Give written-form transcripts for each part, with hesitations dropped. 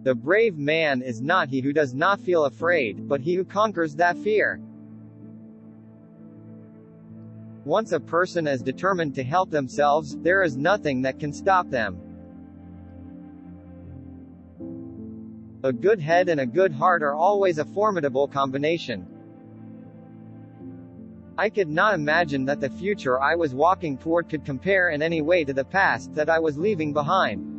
The brave man is not he who does not feel afraid, but he who conquers that fear. Once a person is determined to help themselves, there is nothing that can stop them. A good head and a good heart are always a formidable combination. I could not imagine that the future I was walking toward could compare in any way to the past that I was leaving behind.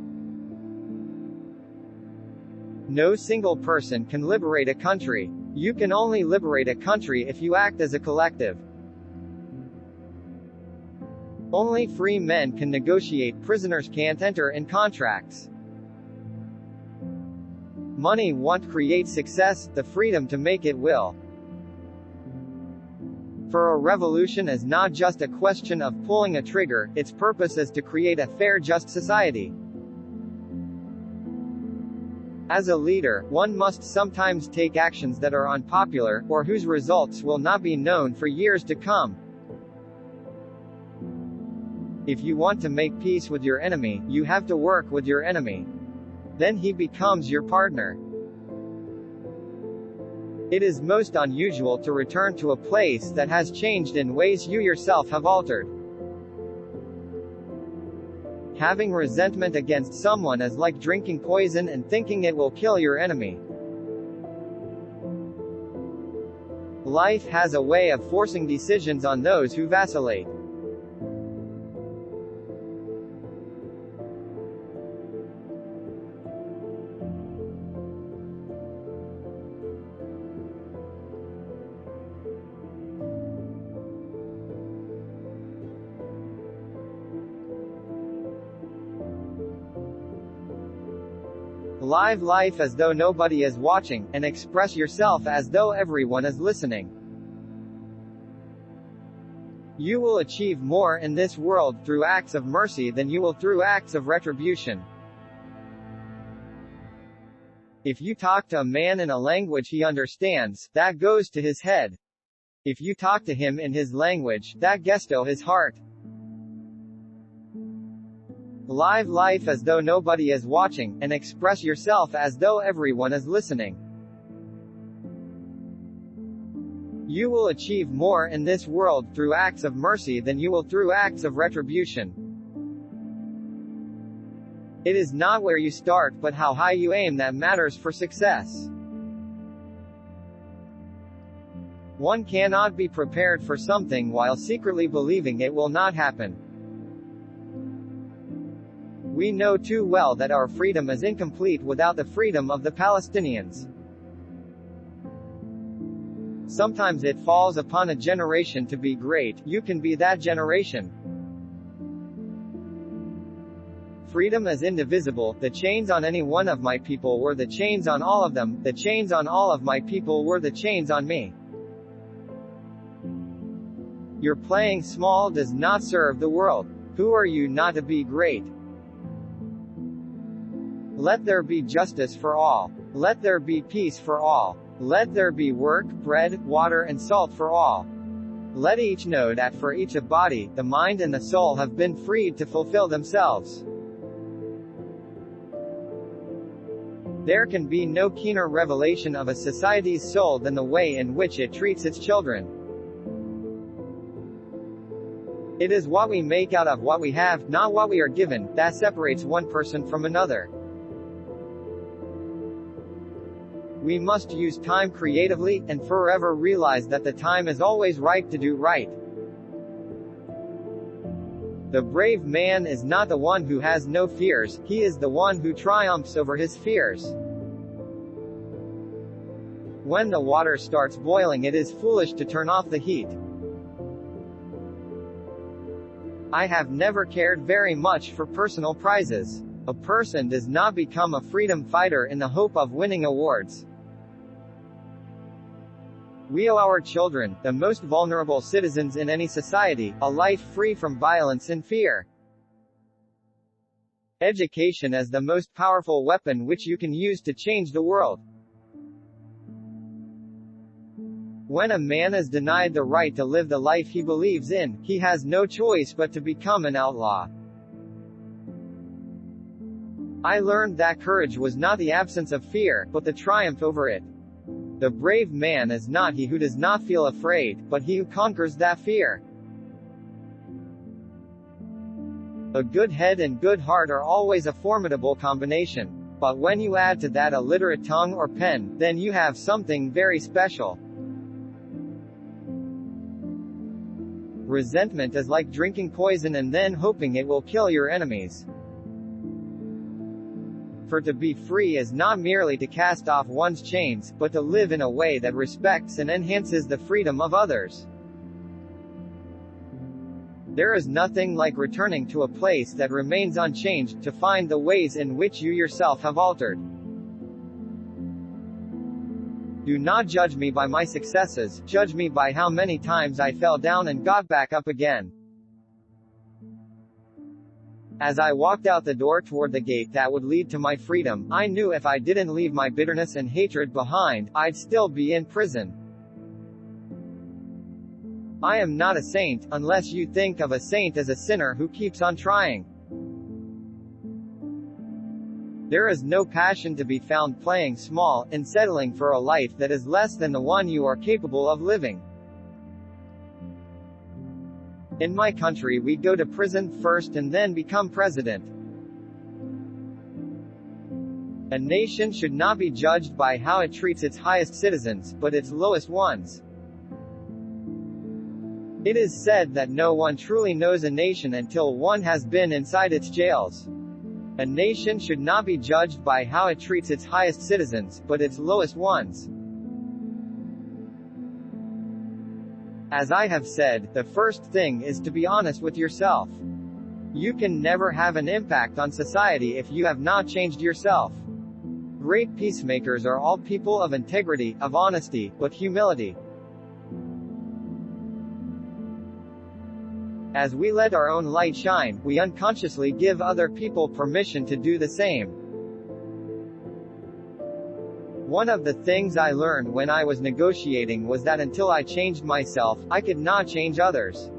No single person can liberate a country. You can only liberate a country if you act as a collective. Only free men can negotiate, prisoners can't enter in contracts. Money won't create success, the freedom to make it will. For a revolution is not just a question of pulling a trigger, its purpose is to create a fair, just society. As a leader, one must sometimes take actions that are unpopular, or whose results will not be known for years to come. If you want to make peace with your enemy, you have to work with your enemy. Then he becomes your partner. It is most unusual to return to a place that has changed in ways you yourself have altered. Having resentment against someone is like drinking poison and thinking it will kill your enemy. Life has a way of forcing decisions on those who vacillate. Live life as though nobody is watching, and express yourself as though everyone is listening. You will achieve more in this world through acts of mercy than you will through acts of retribution. If you talk to a man in a language he understands, that goes to his head. If you talk to him in his language, that gets to his heart. Live life as though nobody is watching, and express yourself as though everyone is listening. You will achieve more in this world through acts of mercy than you will through acts of retribution. It is not where you start but how high you aim that matters for success. One cannot be prepared for something while secretly believing it will not happen. We know too well that our freedom is incomplete without the freedom of the Palestinians. Sometimes it falls upon a generation to be great. You can be that generation. Freedom is indivisible. The chains on any one of my people were the chains on all of them. The chains on all of my people were the chains on me. Your playing small does not serve the world. Who are you not to be great? Let there be justice for all. Let there be peace for all. Let there be work, bread, water and salt for all. Let each know that for each a body, the mind and the soul have been freed to fulfill themselves. There can be no keener revelation of a society's soul than the way in which it treats its children. It is what we make out of what we have, not what we are given, that separates one person from another. We must use time creatively, and forever realize that the time is always ripe to do right. The brave man is not the one who has no fears, he is the one who triumphs over his fears. When the water starts boiling, it is foolish to turn off the heat. I have never cared very much for personal prizes. A person does not become a freedom fighter in the hope of winning awards. We owe our children, the most vulnerable citizens in any society, a life free from violence and fear. Education is the most powerful weapon which you can use to change the world. When a man is denied the right to live the life he believes in, he has no choice but to become an outlaw. I learned that courage was not the absence of fear, but the triumph over it. The brave man is not he who does not feel afraid, but he who conquers that fear. A good head and good heart are always a formidable combination. But when you add to that a literate tongue or pen, then you have something very special. Resentment is like drinking poison and then hoping it will kill your enemies. For to be free is not merely to cast off one's chains, but to live in a way that respects and enhances the freedom of others. There is nothing like returning to a place that remains unchanged, to find the ways in which you yourself have altered. Do not judge me by my successes, judge me by how many times I fell down and got back up again. As I walked out the door toward the gate that would lead to my freedom, I knew if I didn't leave my bitterness and hatred behind, I'd still be in prison. I am not a saint, unless you think of a saint as a sinner who keeps on trying. There is no passion to be found playing small, and settling for a life that is less than the one you are capable of living. In my country we go to prison first and then become president. A nation should not be judged by how it treats its highest citizens, but its lowest ones. It is said that no one truly knows a nation until one has been inside its jails. A nation should not be judged by how it treats its highest citizens, but its lowest ones. As I have said, the first thing is to be honest with yourself. You can never have an impact on society if you have not changed yourself. Great peacemakers are all people of integrity, of honesty, but humility. As we let our own light shine, we unconsciously give other people permission to do the same. One of the things I learned when I was negotiating was that until I changed myself, I could not change others.